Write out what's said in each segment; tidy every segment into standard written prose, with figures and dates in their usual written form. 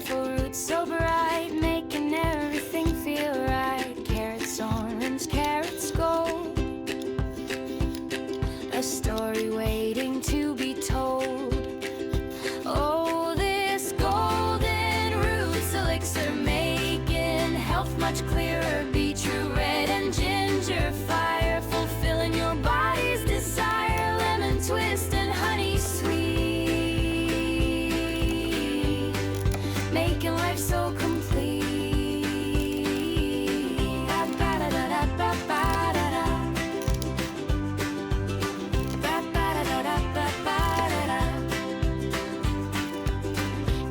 colorful roots so bright, making everything feel right. Carrots orange, carrots gold, a story waiting to be told. Oh, this golden roots elixir, making health much clearer. Beetroot red and ginger fire, fulfilling your body's desire. Lemon twist and honey sweet, making life so complete.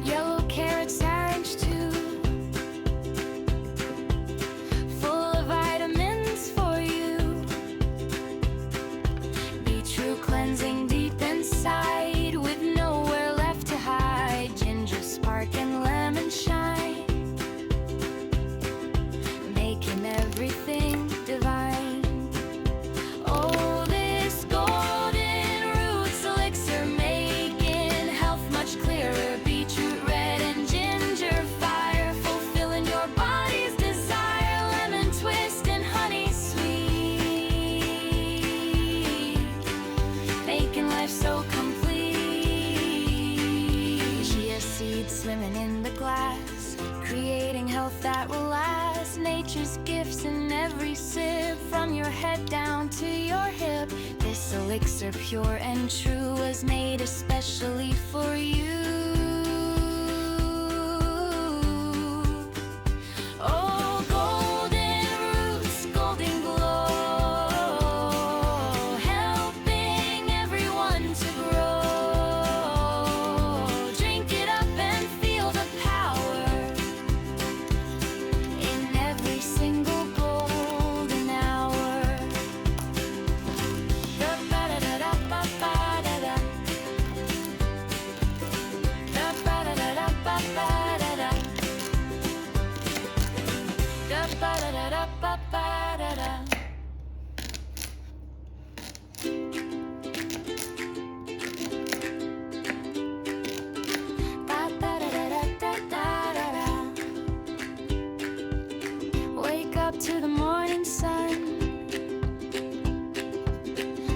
Yellow carrots, orange too, full of vitamins for you. Beetroot cleansing deep inside, with nowhere left to hide. Ginger spark and lemon shine, making everything divine. Oh, this golden roots elixir, making health much clearer. Beetroot red and ginger fire, fulfilling your body's desire. Lemon twist and honey sweet, making life so complete. Chia seeds swimming in the glass, creating health that will last. Nature's gifts in every sip, from your head down to your hip. This elixir, pure and true, was made especially for you. Oh, golden roots, golden glow, helping everyone to grow. Drink it up and feel the power in every single golden hour. Da-ba-da-da-da-ba-ba-da-da. Da-ba-da-da-da-ba-ba-da-da. Da-ba-da-da-da-ba-ba-da-da. Ba-ba-da-da-da-da-da-da. Wake up to the morning sun,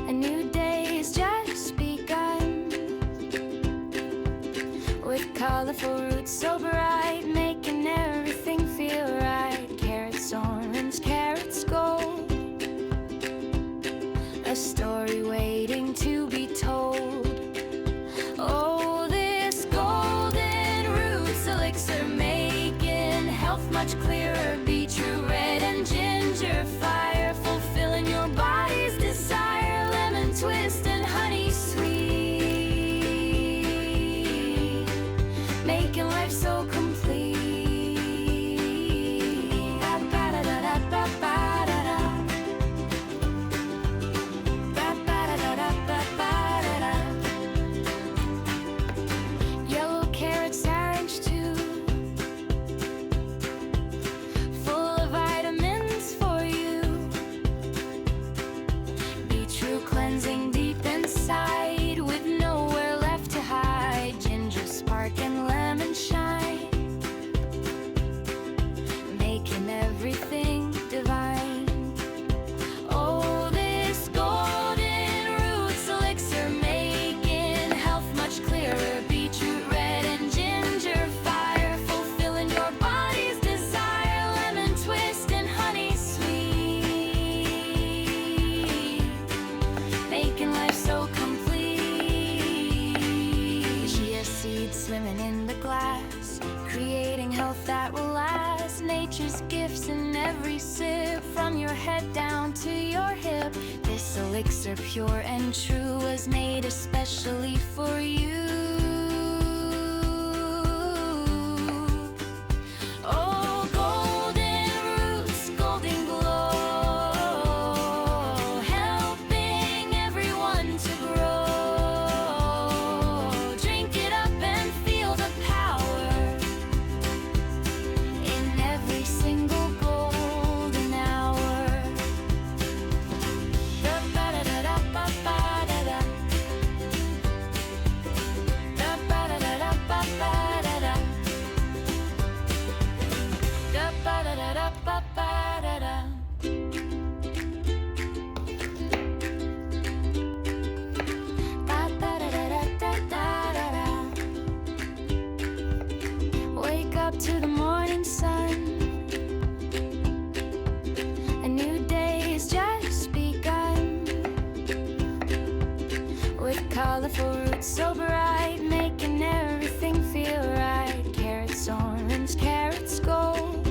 a new day is just begun. With colorful roots so bright, making everything feel right. Carrots orange, carrots gold, a story waiting to be told. Oh, this golden roots elixir, making health much clearer. Beetroot red and ginger fire, fulfilling your body's desire. Lemon twist and honey sweet, making life so complete. Ba-ba-da-da-da-ba-ba-da-da. Ba-ba-da-da-da-ba-ba-da-da. Yellow carrots, orange too, full of vitamins for you. Beetroot cleansing deep inside, with nowhere left to hide. Ginger spark and lemon shine, making everything divine. Oh, this golden roots elixir, making health much clearer. Beetroot red and ginger fire, fulfilling your body's desire. Lemon twist and honey sweet, making life so complete. Chia seeds swimming in the glass, creating health that will last. Nature's gifts in every sip, from your head down to your hip. This elixir, pure and true, was made especially for you. Oh, golden roots, golden glow, helping everyone to grow. Drink it up and feel the power in every single golden hour. Da-ba-da-da-da-ba-ba-da-da. colorful roots so bright, making everything feel right. Carrots orange, carrots gold,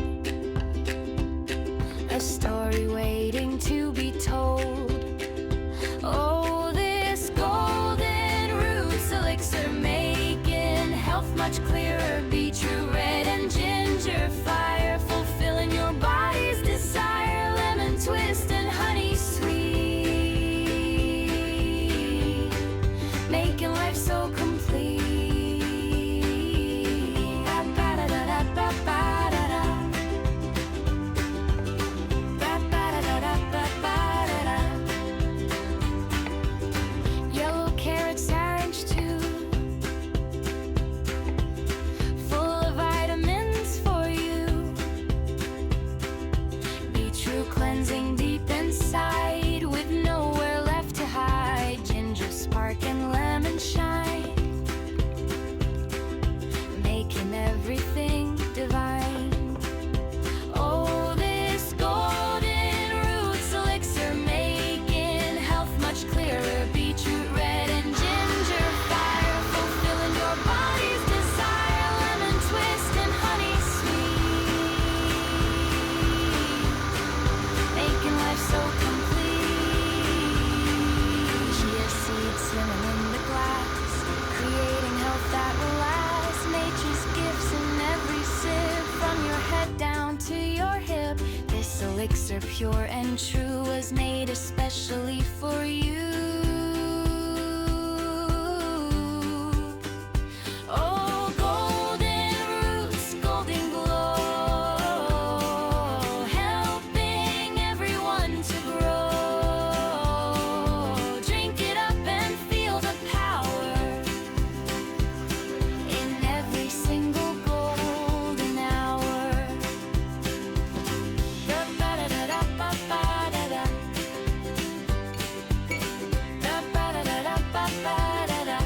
a story waiting to be told. Oh, this golden roots elixir, making health much clearer. Beetroot red and ginger fire, fulfilling your body's desire. Lemon twist and honey sweet, making life so complete. Yellow carrots, orange too, full of vitamins for you. Beetroot cleansing deep inside, with nowhere left to hide. Ginger spark and lemon shine, making everything divine. Oh, this golden roots elixir, making health much clearer. Beetroot red and ginger fire, fulfilling your body's desire. Lemon twist and honey sweet, making life so complete. Chia seeds swimming in the glass, creating health that will last. Nature's gifts in every sip, from your head down to your hip. This elixir, pure and true, was made especially for you. Oh, golden roots, golden glow, helping everyone to grow. Drink it up and feel the power in every single golden hour. Da-ba-da-da-da-ba-ba-da-da. Da-ba-da-da-da-ba-ba-da-da.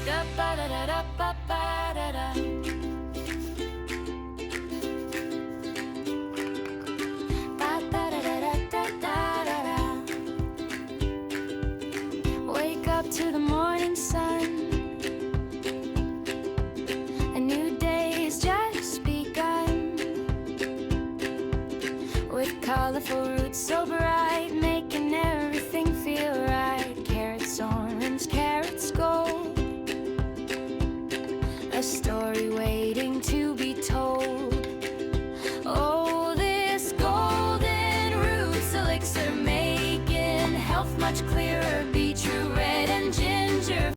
Da-ba-da-da-da-ba-ba-da-da. Ba-ba-da-da-da-da-da-da. Wake up to the morning sun, a new day has just begun. With colorful roots so bright, making everything feel right. Carrots orange, carrots gold, a story waiting